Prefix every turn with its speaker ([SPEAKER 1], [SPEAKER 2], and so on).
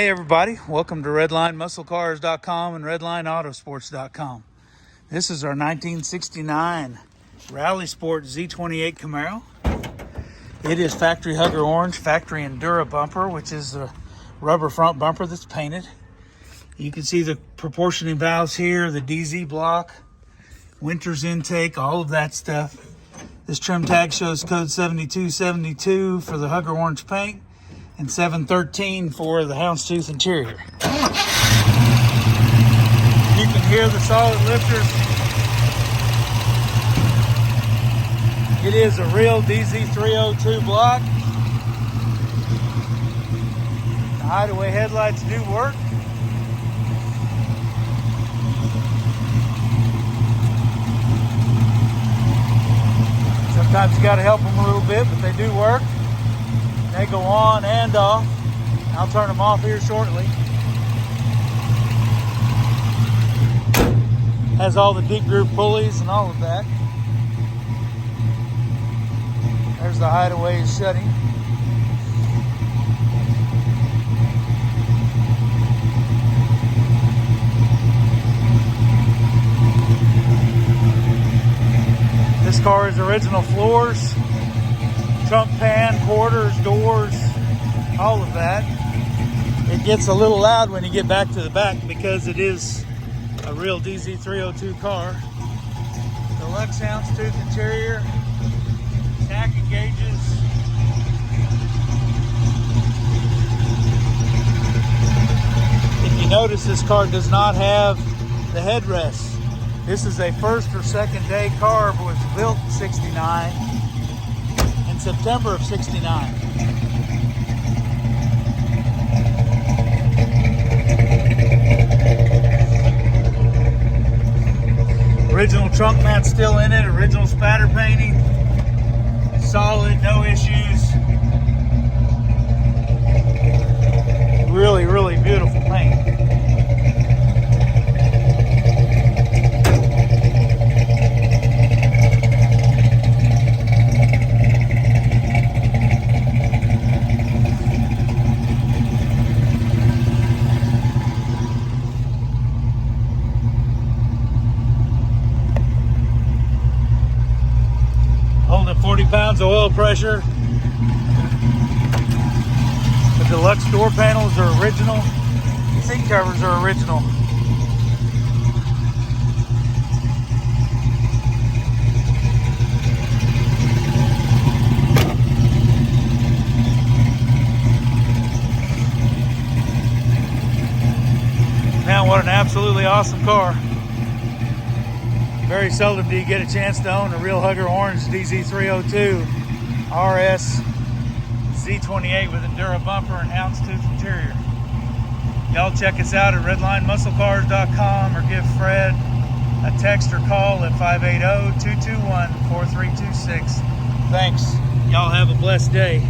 [SPEAKER 1] Hey everybody, welcome to RedlineMuscleCars.com and RedlineAutosports.com. This is our 1969 Rally Sport Z28 Camaro. It is factory hugger orange, factory Endura bumper, which is a rubber front bumper that's painted. You can see the proportioning valves here, the DZ block, winter's intake, all of that stuff. This trim tag shows code 7272 for the hugger orange paint and 713 for the houndstooth interior. You can hear the solid lifters. It is a real DZ302 block. The hideaway headlights do work. Sometimes you got to help them a little bit, but they do work. They go on and off. I'll turn them off here shortly. Has all the deep groove pulleys and all of that. There's the hideaway shutting. This car is original floors, trunk pan, quarters, doors, all of that. It gets a little loud when you get back to the back because it is a real DZ302 car. Deluxe Houndstooth interior, tacking gauges. If you notice, this car does not have the headrest. This is a first or second day car, but was built in '69, in September of '69. Original trunk mat still in it, original spatter painting, solid, no issues. Really, really beautiful paint. Holding 40 pounds of oil pressure. The deluxe door panels are original. The seat covers are original. Man, what an absolutely awesome car. Very seldom do you get a chance to own a real hugger orange DZ302 RS Z28 with Endura bumper and houndstooth interior. Y'all check us out at RedlineMuscleCars.com or give Fred a text or call at 580-221-4326. Thanks. Y'all have a blessed day.